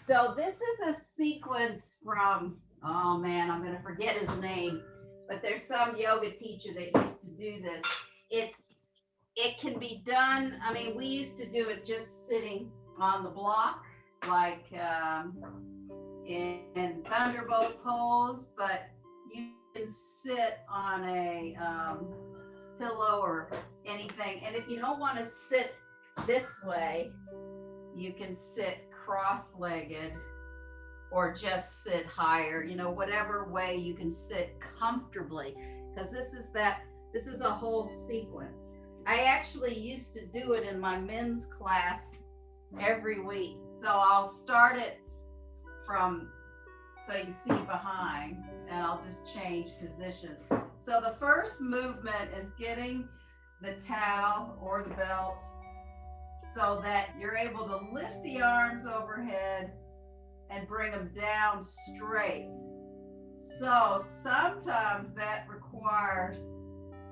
So this is a sequence from, oh man, I'm going to forget his name, but there's some yoga teacher that used to do this. It can be done. I mean, we used to do it just sitting on the block, like in thunderbolt pose, but you can sit on a pillow or anything. And if you don't want to sit this way, you can sit cross-legged or just sit higher, you know, whatever way you can sit comfortably, because this is a whole sequence. I actually used to do it in my men's class every week. So I'll start it from, so you can see behind, and I'll just change position. So the first movement is getting the towel or the belt so that you're able to lift the arms overhead and bring them down straight. So sometimes that requires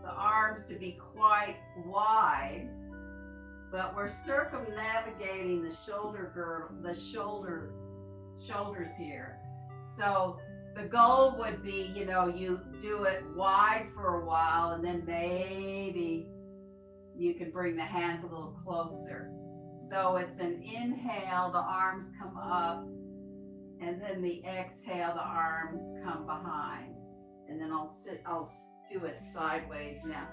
the arms to be quite wide, but we're circumnavigating the shoulder girdle, the shoulders here. So the goal would be, you know, you do it wide for a while, and then maybe you can bring the hands a little closer. So it's an inhale, the arms come up, and then the exhale, the arms come behind. And then I'll do it sideways now.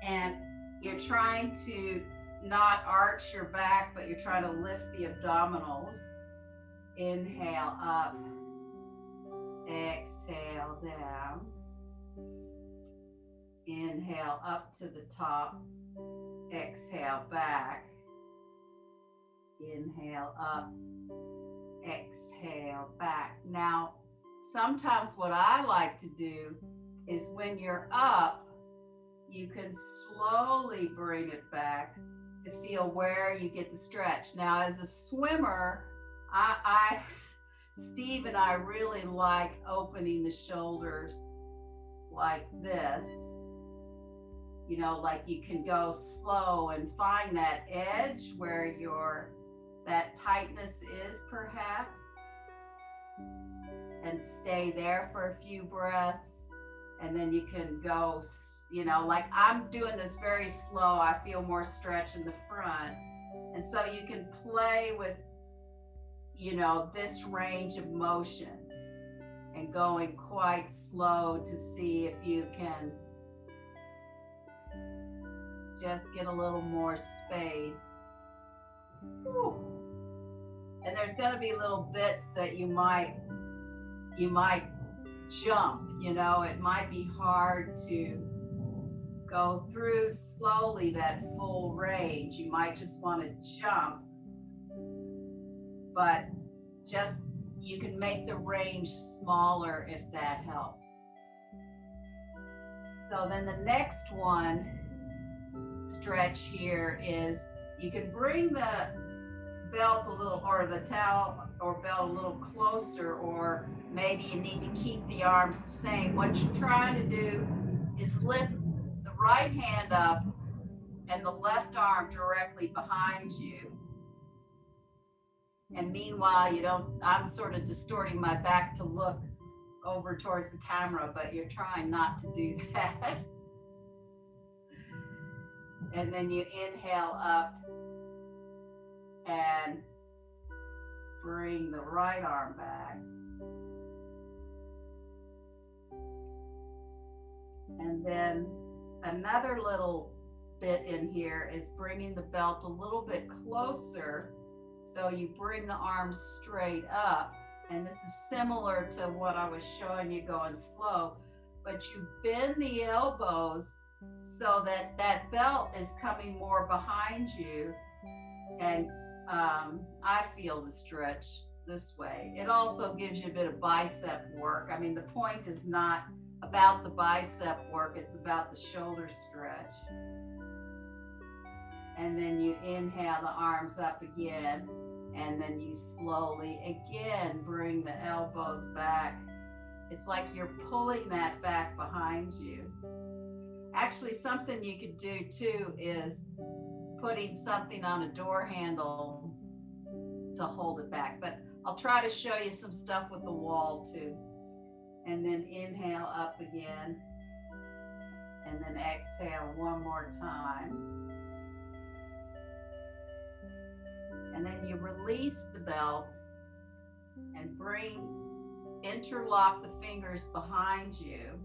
And you're trying to not arch your back, but you're trying to lift the abdominals. Inhale up, exhale down. Inhale up to the top, exhale back. Inhale up, exhale back. Now, sometimes what I like to do is when you're up, you can slowly bring it back to feel where you get the stretch. Now, as a swimmer, Steve and I really like opening the shoulders like this. You know, like you can go slow and find that edge where that tightness is perhaps, and stay there for a few breaths. And then you can go, you know, like I'm doing this very slow. I feel more stretch in the front. And so you can play with, you know, this range of motion and going quite slow to see if you can just get a little more space. Whew. And there's going to be little bits that you might jump, you know, it might be hard to go through slowly that full range. You might just want to jump, but just, you can make the range smaller if that helps. So then the next one, stretch here, is you can bring the belt a little, or the towel or belt a little closer, or maybe you need to keep the arms the same. What you're trying to do is lift the right hand up and the left arm directly behind you. And meanwhile, I'm sort of distorting my back to look over towards the camera, but you're trying not to do that. And then you inhale up and bring the right arm back. And then another little bit in here is bringing the belt a little bit closer. So you bring the arms straight up. And this is similar to what I was showing you going slow, but you bend the elbows so that that belt is coming more behind you. And I feel the stretch this way. It also gives you a bit of bicep work. I mean, the point is not about the bicep work, it's about the shoulder stretch. And then you inhale the arms up again, and then you slowly again bring the elbows back. It's like you're pulling that back behind you. Actually, something you could do too is putting something on a door handle hold it back. But I'll try to show you some stuff with the wall too. And then inhale up again. And then exhale one more time. And then you release the belt and interlock the fingers behind you.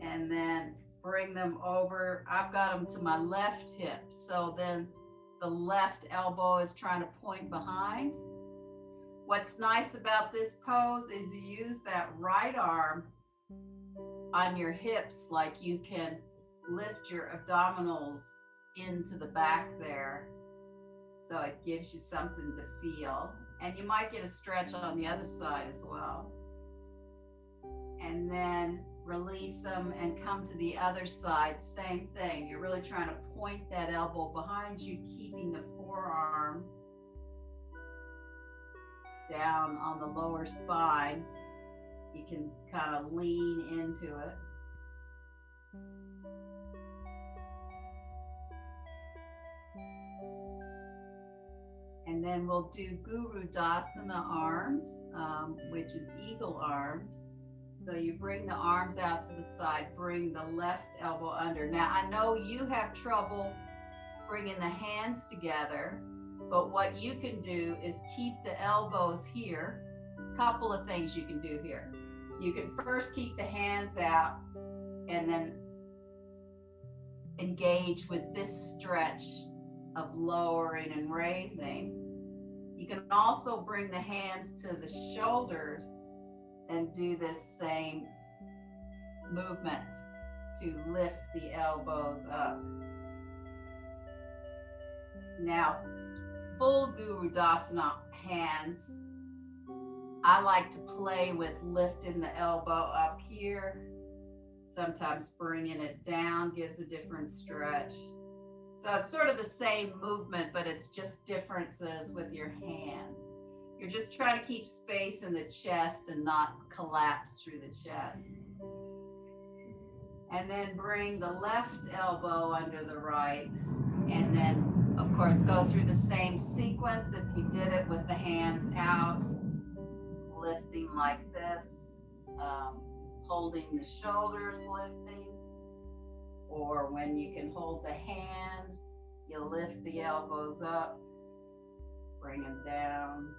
And then bring them over. I've got them to my left hip. So then the left elbow is trying to point behind. What's nice about this pose is you use that right arm on your hips, like you can lift your abdominals into the back there. So it gives you something to feel. And you might get a stretch on the other side as well. And then release them and come to the other side, same thing. You're really trying to point that elbow behind you, keeping the forearm down on the lower spine. You can kind of lean into it. And then we'll do Guru Dasana arms, which is eagle arms. So you bring the arms out to the side, bring the left elbow under. Now, I know you have trouble bringing the hands together, but what you can do is keep the elbows here. A couple of things you can do here. You can first keep the hands out and then engage with this stretch of lowering and raising. You can also bring the hands to the shoulders and do this same movement to lift the elbows up. Now, full Guru Dasana hands, I like to play with lifting the elbow up here. Sometimes bringing it down gives a different stretch. So it's sort of the same movement, but it's just differences with your hands. You're just trying to keep space in the chest and not collapse through the chest. And then bring the left elbow under the right. And then, of course, go through the same sequence if you did it with the hands out, lifting like this, holding the shoulders, lifting. Or when you can hold the hands, you lift the elbows up, bring them down.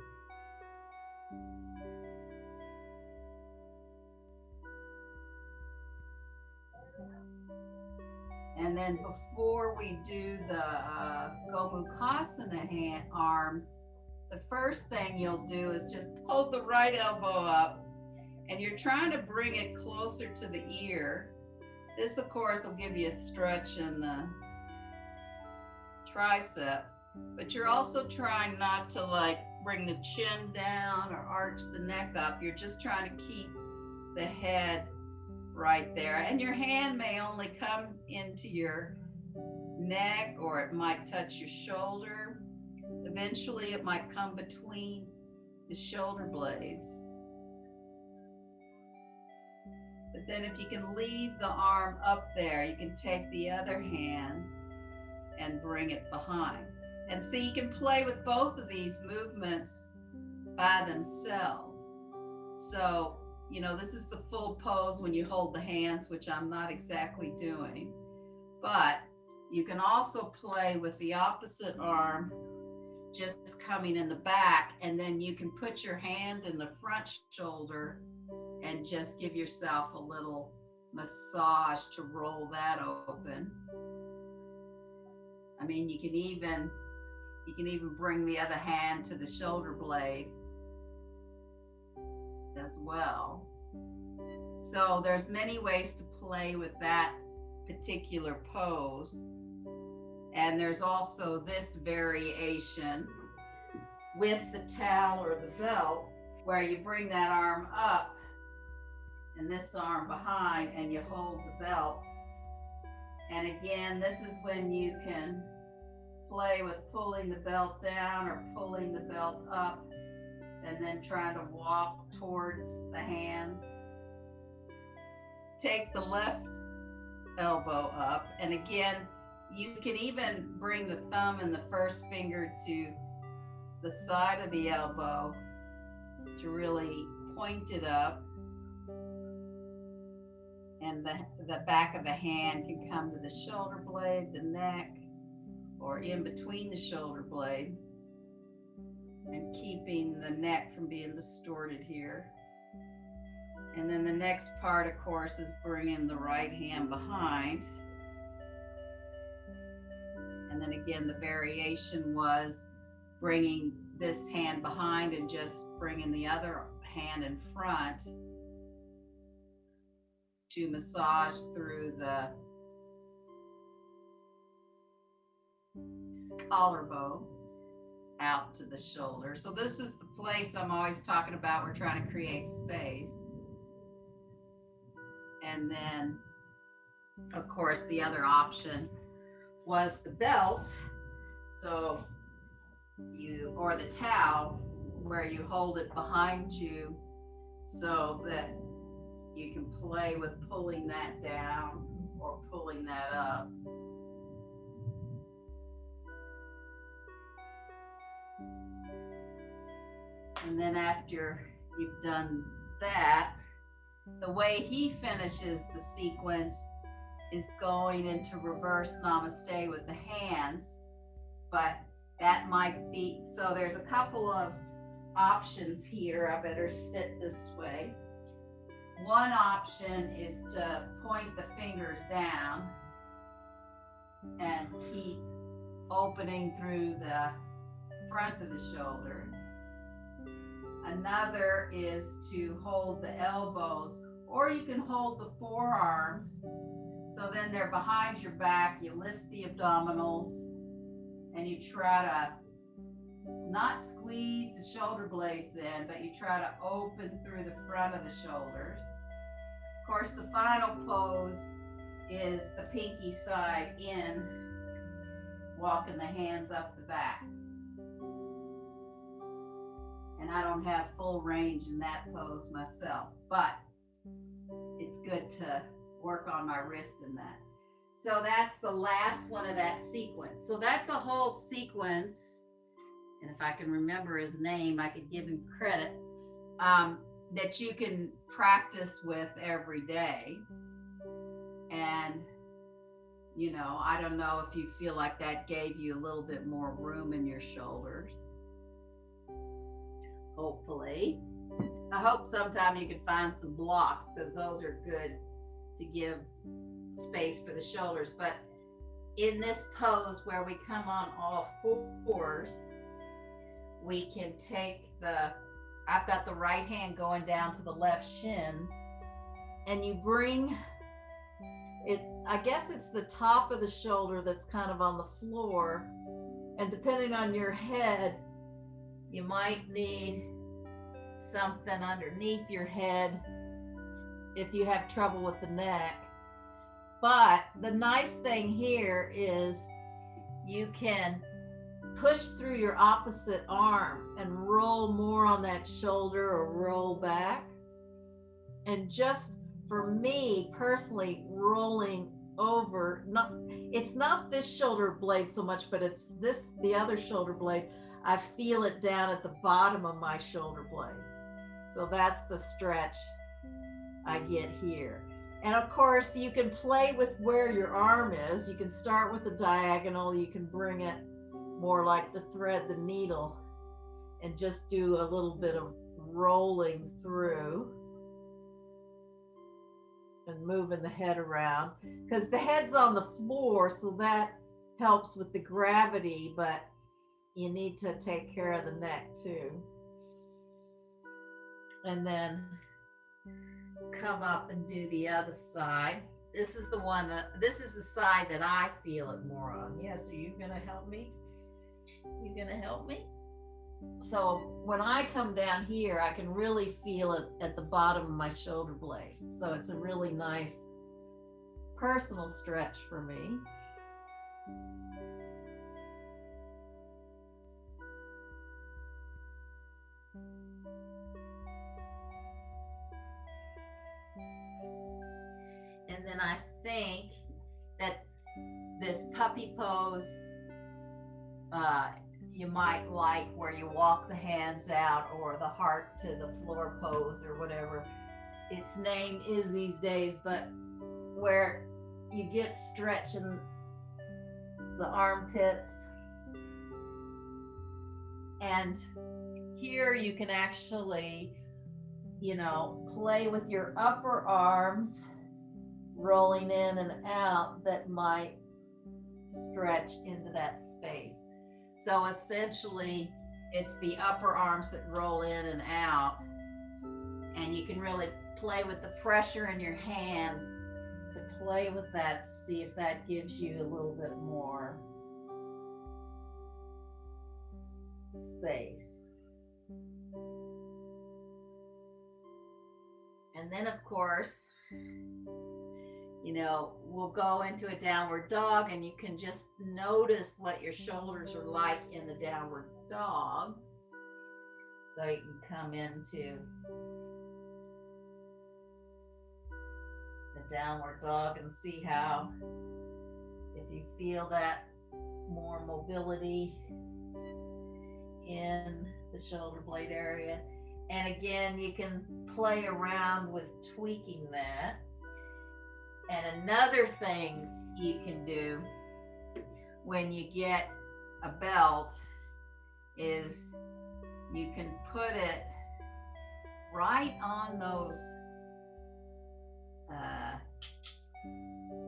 And then before we do the Gomukhasana arms, the first thing you'll do is just hold the right elbow up, and you're trying to bring it closer to the ear. This, of course, will give you a stretch in the triceps, but you're also trying not to like bring the chin down or arch the neck up. You're just trying to keep the head right there. And your hand may only come into your neck, or it might touch your shoulder. Eventually, it might come between the shoulder blades. But then if you can leave the arm up there, you can take the other hand and bring it behind. And see, you can play with both of these movements by themselves. So, you know, this is the full pose when you hold the hands, which I'm not exactly doing. But you can also play with the opposite arm just coming in the back, and then you can put your hand in the front shoulder and just give yourself a little massage to roll that open. I mean, you can even bring the other hand to the shoulder blade as well. So there's many ways to play with that particular pose. And there's also this variation with the towel or the belt, where you bring that arm up and this arm behind, and you hold the belt. And again, this is when you can play with pulling the belt down or pulling the belt up, and then trying to walk towards the hands. Take the left elbow up, and again, you can even bring the thumb and the first finger to the side of the elbow to really point it up. And the back of the hand can come to the shoulder blade, the neck, or in between the shoulder blade, and keeping the neck from being distorted here. And then the next part, of course, is bringing the right hand behind. And then again, the variation was bringing this hand behind and just bringing the other hand in front to massage through the collarbone out to the shoulder. So this is the place I'm always talking about. We're trying to create space. And then, of course, the other option was the belt. So you, or the towel, where you hold it behind you so that you can play with pulling that down or pulling that up. And then after you've done that, the way he finishes the sequence is going into reverse namaste with the hands, but that might be, so there's a couple of options here. I better sit this way. One option is to point the fingers down and keep opening through the front of the shoulder. Another is to hold the elbows, or you can hold the forearms. So then they're behind your back. You lift the abdominals and you try to not squeeze the shoulder blades in, but you try to open through the front of the shoulders. Of course, the final pose is the pinky side in, walking the hands up the back. And I don't have full range in that pose myself, but it's good to work on my wrist in that. So that's the last one of that sequence. So that's a whole sequence. And if I can remember his name, I could give him credit, that you can practice with every day. And, you know, I don't know if you feel like that gave you a little bit more room in your shoulders. Hopefully. I hope sometime you can find some blocks, because those are good to give space for the shoulders. But in this pose where we come on all fours, we can take I've got the right hand going down to the left shins, and you bring it, I guess it's the top of the shoulder that's kind of on the floor, and depending on your head, you might need something underneath your head if you have trouble with the neck. But the nice thing here is you can push through your opposite arm and roll more on that shoulder or roll back. And just for me personally, rolling over, it's not this shoulder blade so much, but it's the other shoulder blade. I feel it down at the bottom of my shoulder blade. So that's the stretch I get here. And of course, you can play with where your arm is. You can start with the diagonal. You can bring it more like the thread the needle and just do a little bit of rolling through and moving the head around, because the head's on the floor, so that helps with the gravity, but you need to take care of the neck too. And then come up and do the other side. This is the side that I feel it more on. Yes, are you gonna help me? You gonna help me? So when I come down here, I can really feel it at the bottom of my shoulder blade. So it's a really nice personal stretch for me. And then I think that this puppy pose, you might like, where you walk the hands out, or the heart to the floor pose, or whatever its name is these days, but where you get stretch in the armpits. And here you can actually, you know, play with your upper arms, rolling in and out, that might stretch into that space. So essentially, it's the upper arms that roll in and out, and you can really play with the pressure in your hands to play with that, to see if that gives you a little bit more space. And then, of course, you know, we'll go into a downward dog, and you can just notice what your shoulders are like in the downward dog. So you can come into the downward dog and see how, if you feel that more mobility in the shoulder blade area. And again, you can play around with tweaking that. And another thing you can do when you get a belt is you can put it right on those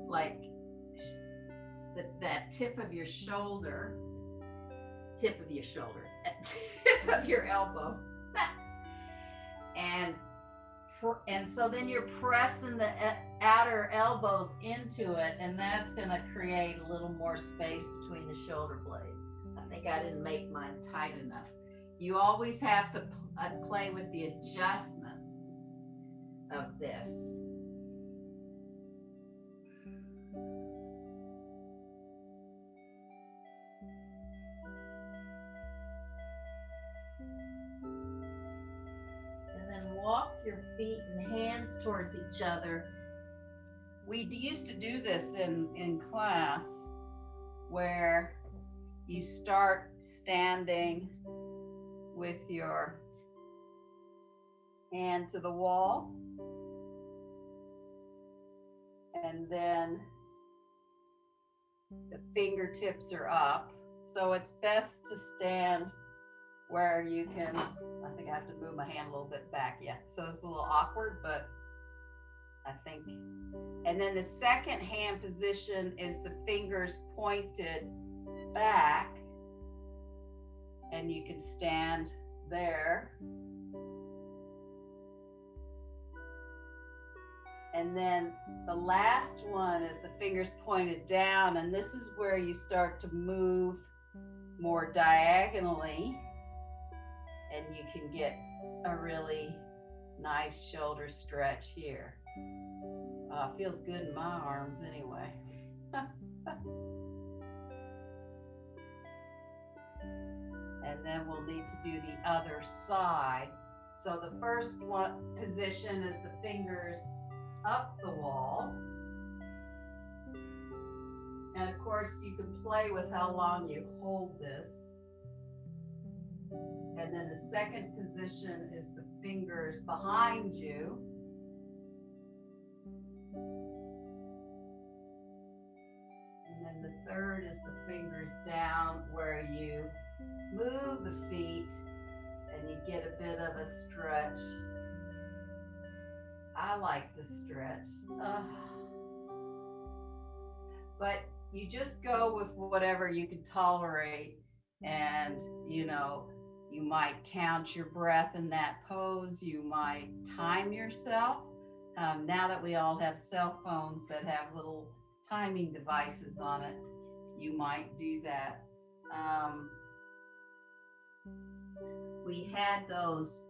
like that tip of your shoulder, tip of your elbow. And so then you're pressing the outer elbows into it, and that's going to create a little more space between the shoulder blades. I think I didn't make mine tight enough. You always have to play with the adjustments of this. Walk your feet and hands towards each other. We used to do this in class, where you start standing with your hand to the wall, and then the fingertips are up. So it's best to stand where you can, I think I have to move my hand a little bit back, yeah. So it's a little awkward, but I think. And then the second hand position is the fingers pointed back, and you can stand there. And then the last one is the fingers pointed down, and this is where you start to move more diagonally, and you can get a really nice shoulder stretch here. Feels good in my arms anyway. And then we'll need to do the other side. So the first one position is the fingers up the wall. And of course you can play with how long you hold this. And then the second position is the fingers behind you. And then the third is the fingers down, where you move the feet and you get a bit of a stretch. I like the stretch. But you just go with whatever you can tolerate, and you know, you might count your breath in that pose. You might time yourself. Now that we all have cell phones that have little timing devices on it, you might do that. We had those,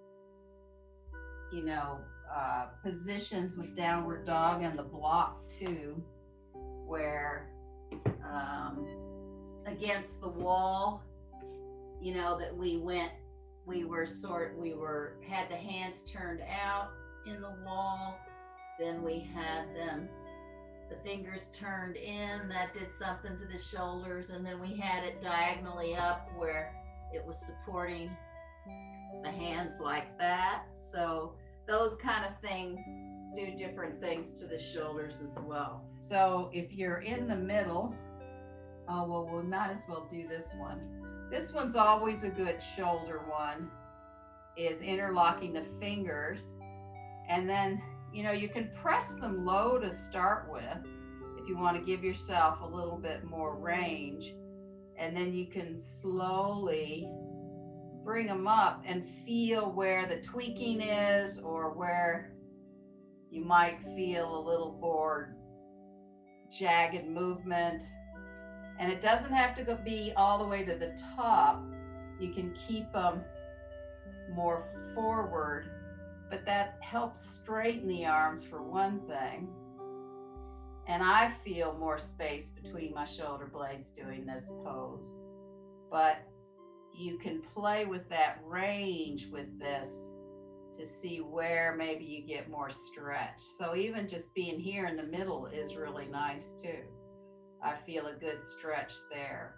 you know, positions with downward dog and the block too, where against the wall, you know, that we had the hands turned out in the wall, then we had the fingers turned in, that did something to the shoulders, and then we had it diagonally up where it was supporting the hands like that. So those kind of things do different things to the shoulders as well. So if you're in the middle, oh, well, we might as well do this one. This one's always a good shoulder one, is interlocking the fingers. And then, you know, you can press them low to start with if you want to give yourself a little bit more range. And then you can slowly bring them up and feel where the tweaking is, or where you might feel a little more jagged movement. And it doesn't have to be all the way to the top. You can keep them more forward, but that helps straighten the arms for one thing. And I feel more space between my shoulder blades doing this pose. But you can play with that range with this to see where maybe you get more stretch. So even just being here in the middle is really nice too. I feel a good stretch there.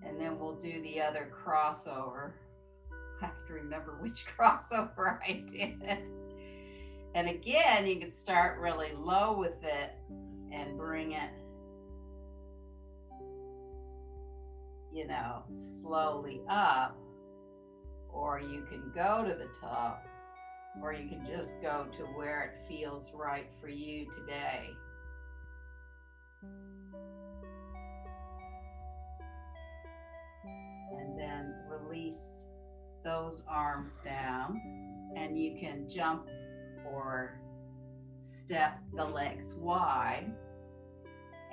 And then we'll do the other crossover. I have to remember which crossover I did. And again, you can start really low with it and bring it, you know, slowly up. Or you can go to the top, or you can just go to where it feels right for you today. And then release those arms down, and you can jump or step the legs wide.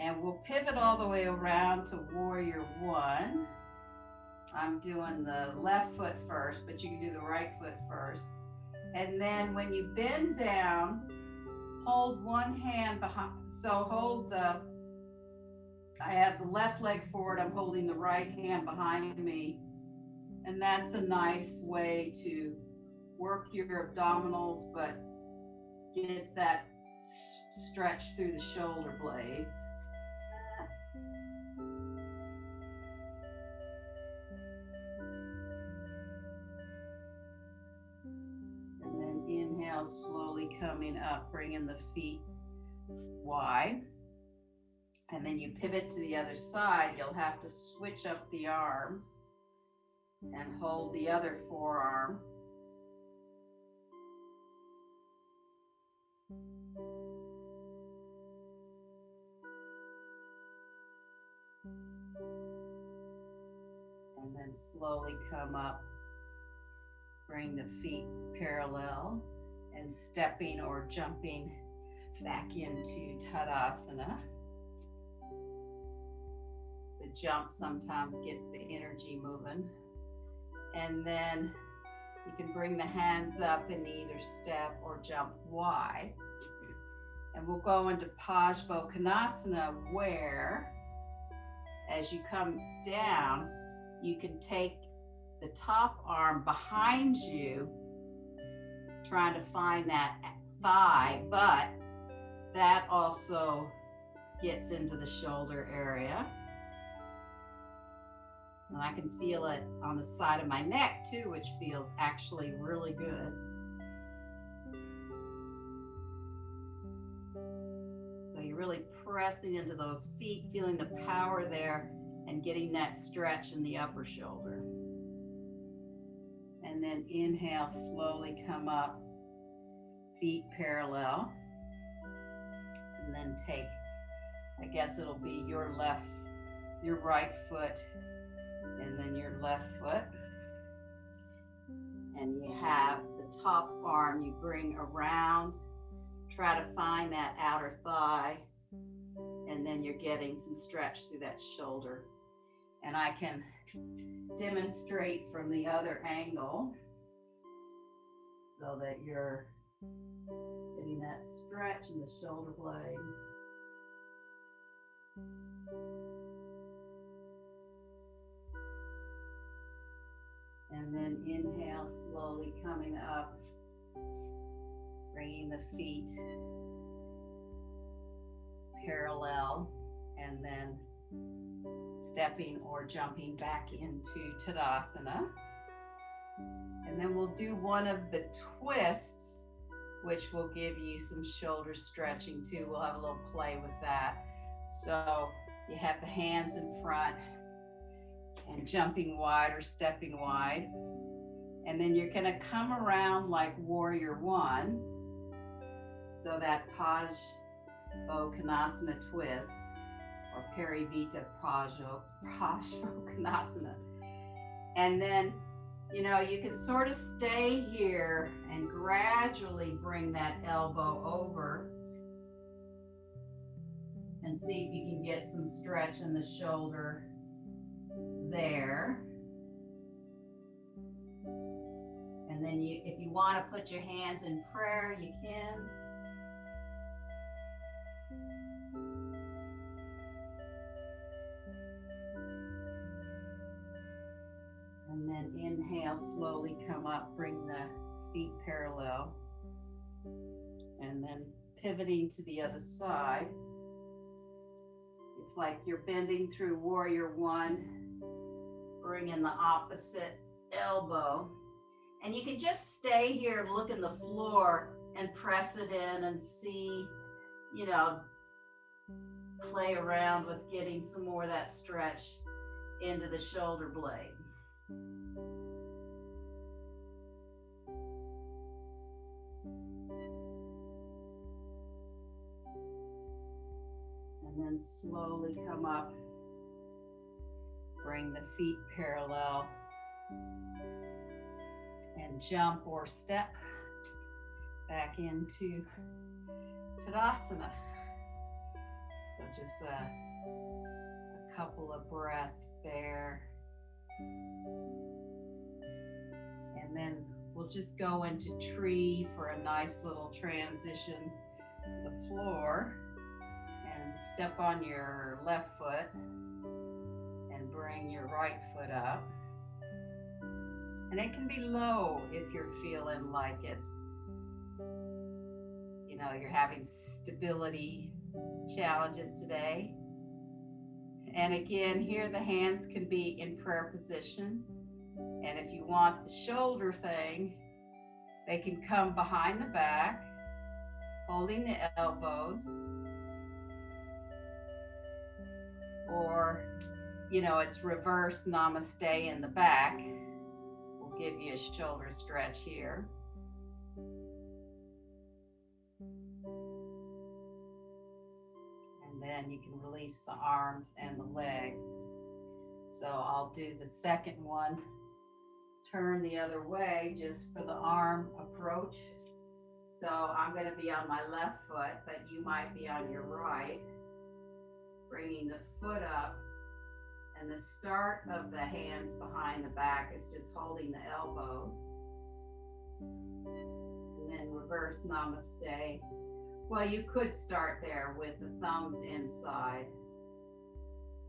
And we'll pivot all the way around to warrior one. I'm doing the left foot first, but you can do the right foot first. And then when you bend down, hold one hand behind. So hold I have the left leg forward, I'm holding the right hand behind me. And that's a nice way to work your abdominals, but get that stretch through the shoulder blades. And then inhale, slowly coming up, bringing the feet wide. And then you pivot to the other side. You'll have to switch up the arms and hold the other forearm. And then slowly come up, bring the feet parallel, and stepping or jumping back into Tadasana. The jump sometimes gets the energy moving. And then you can bring the hands up in either step or jump wide. And we'll go into Pajba Konasana, where as you come down, you can take the top arm behind you, trying to find that thigh, but that also gets into the shoulder area. And I can feel it on the side of my neck too, which feels actually really good. So you're really pressing into those feet, feeling the power there, and getting that stretch in the upper shoulder. And then inhale, slowly come up, feet parallel. And then take, I guess it'll be your right foot, and then your left foot. And you have the top arm you bring around, try to find that outer thigh, and then you're getting some stretch through that shoulder. And I can demonstrate from the other angle so that you're getting that stretch in the shoulder blade. And then inhale, slowly coming up, bringing the feet parallel, and then stepping or jumping back into Tadasana. And then we'll do one of the twists, which will give you some shoulder stretching too. We'll have a little play with that. So you have the hands in front and jumping wide or stepping wide. And then you're gonna come around like warrior one. So that Parsvakonasana twist, or Parivita Parsvakonasana. And then, you know, you can sort of stay here and gradually bring that elbow over and see if you can get some stretch in the shoulder there. And then if you want to put your hands in prayer, you can. And then inhale, slowly come up, bring the feet parallel. And then pivoting to the other side. It's like you're bending through warrior one, bring in the opposite elbow. And you can just stay here, look in the floor and press it in and see, you know, play around with getting some more of that stretch into the shoulder blade. And then slowly come up, bring the feet parallel, and jump or step back into Tadasana. So just a couple of breaths there. And then we'll just go into tree for a nice little transition to the floor. And step on your left foot and bring your right foot up. And it can be low if you're feeling like it's, you know, you're having stability challenges today. And again, here the hands can be in prayer position. And if you want the shoulder thing, they can come behind the back, holding the elbows. Or, you know, it's reverse namaste in the back. Give you a shoulder stretch here. And then you can release the arms and the leg. So I'll do the second one. Turn the other way just for the arm approach. So I'm going to be on my left foot, but you might be on your right. Bringing the foot up. And the start of the hands behind the back is just holding the elbow. And then reverse namaste. Well, you could start there with the thumbs inside,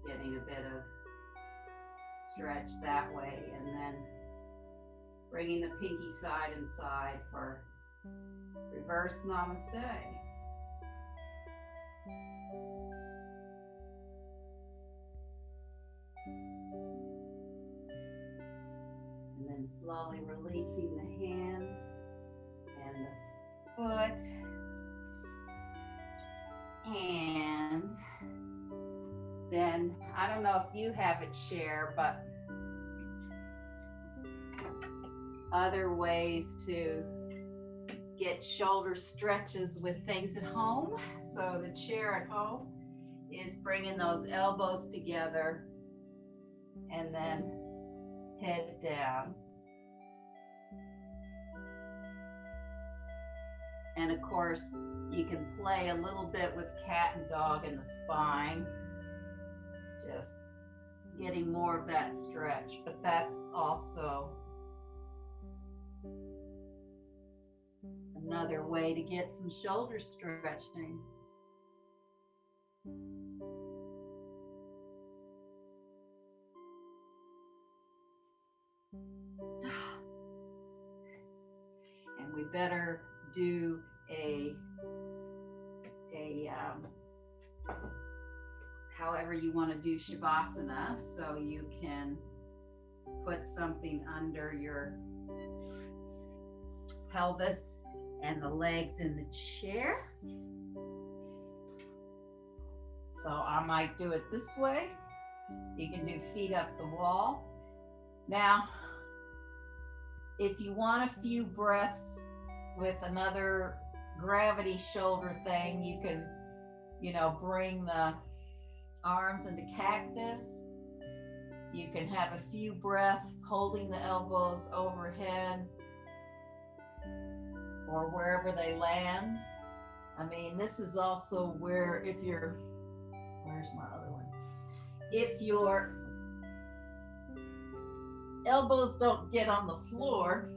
getting a bit of stretch that way, and then bringing the pinky side inside for reverse namaste. And then slowly releasing the hands and the foot. And then, I don't know if you have a chair, but other ways to get shoulder stretches with things at home. So the chair at home is bringing those elbows together and then head down. And of course, you can play a little bit with cat and dog in the spine, just getting more of that stretch, but that's also another way to get some shoulder stretching. And we better do however you want to do Shavasana. So you can put something under your pelvis and the legs in the chair. So I might do it this way. You can do feet up the wall. Now, if you want a few breaths with another gravity shoulder thing, you can, bring the arms into cactus. You can have a few breaths holding the elbows overhead or wherever they land. I mean, this is also where where's my other one? If your elbows don't get on the floor,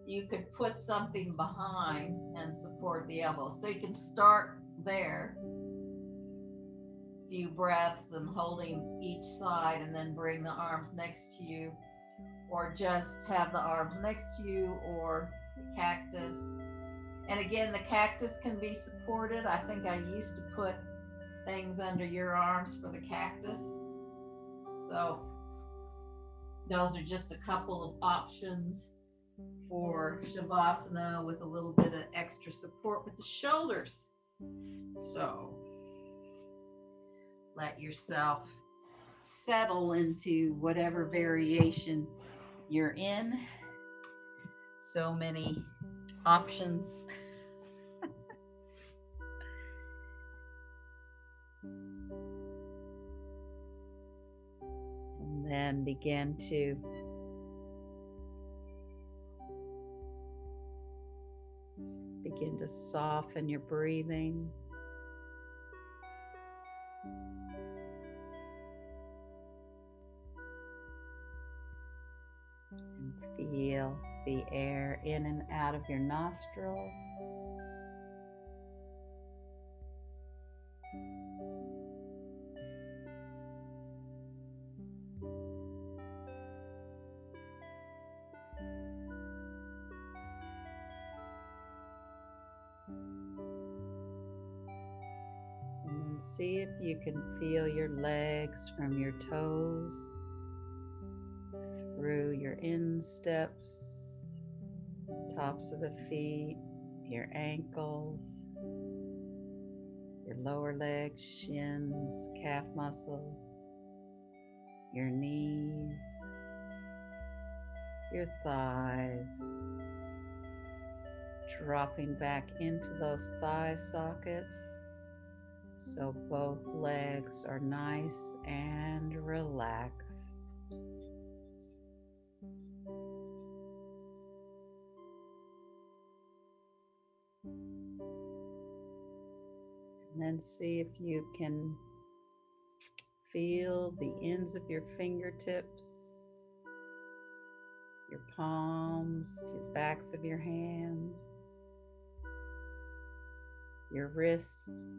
you could put something behind and support the elbows. So you can start there, few breaths and holding each side, and then bring the arms next to you, or just have the arms next to you, or the cactus. And again, the cactus can be supported. I think I used to put things under your arms for the cactus. So those are just a couple of options for Shavasana with a little bit of extra support with the shoulders. So let yourself settle into whatever variation you're in. So many options. And then begin to soften your breathing. And feel the air in and out of your nostrils. And see if you can feel your legs from your toes through your insteps, tops of the feet, your ankles, your lower legs, shins, calf muscles, your knees, your thighs, dropping back into those thigh sockets so both legs are nice and relaxed. And then see if you can feel the ends of your fingertips, your palms, your backs of your hands, your wrists,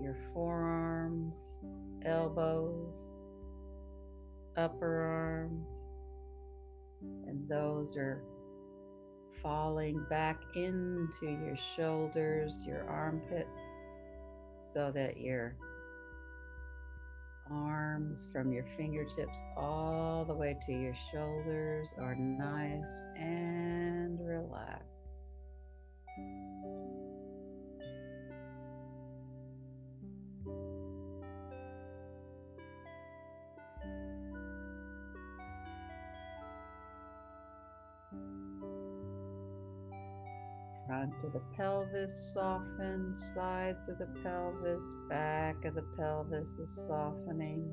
your forearms, elbows, upper arms, and those are falling back into your shoulders, your armpits, so that your arms from your fingertips all the way to your shoulders are nice and relaxed. Front of the pelvis soften, sides of the pelvis, back of the pelvis is softening.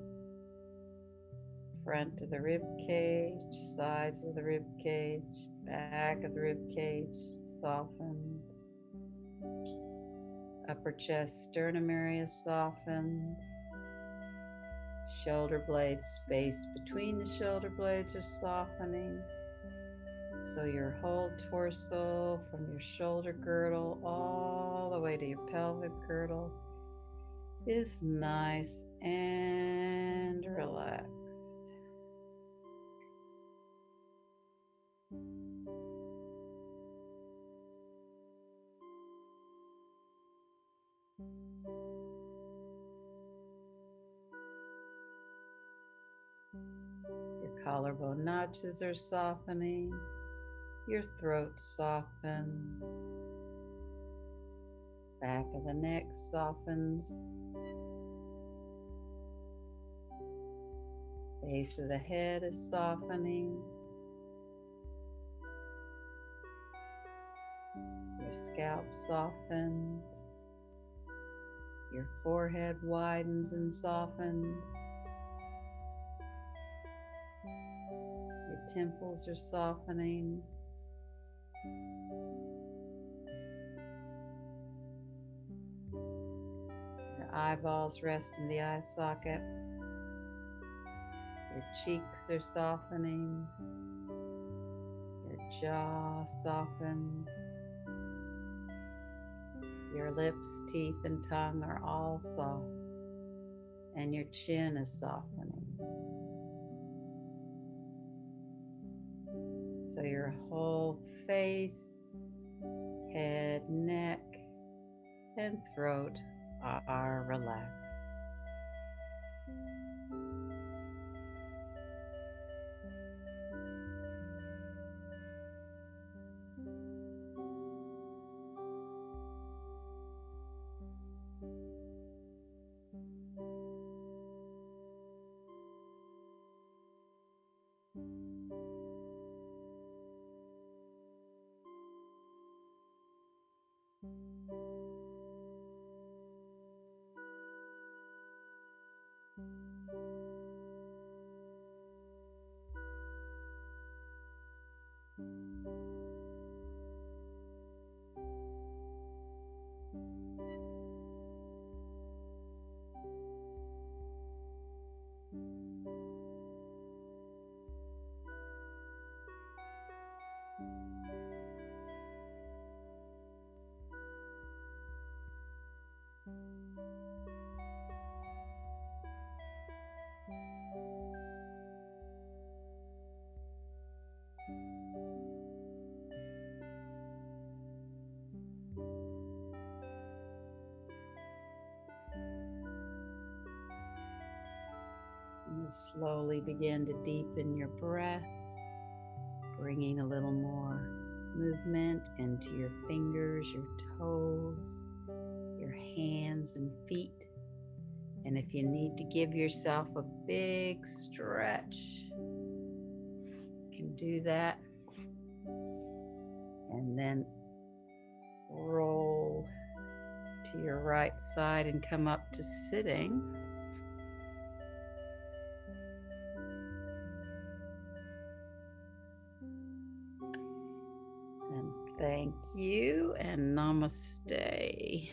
Front of the rib cage, sides of the rib cage, back of the rib cage softened. Upper chest, sternum area softens. Shoulder blades, space between the shoulder blades are softening. So your whole torso from your shoulder girdle all the way to your pelvic girdle is nice and relaxed. collarbone notches are softening. Your throat softens. Back of the neck softens. Base of the head is softening. Your scalp softens. Your forehead widens and softens. Your temples are softening. Your eyeballs rest in the eye socket. Your cheeks are softening. Your jaw softens. Your lips, teeth, and tongue are all soft, and your chin is softening. So your whole face, head, neck, and throat are relaxed. And you slowly begin to deepen your breaths, bringing a little more movement into your fingers, your toes, your hands and feet. And if you need to give yourself a big stretch, you can do that. And then roll to your right side and come up to sitting. And thank you and namaste.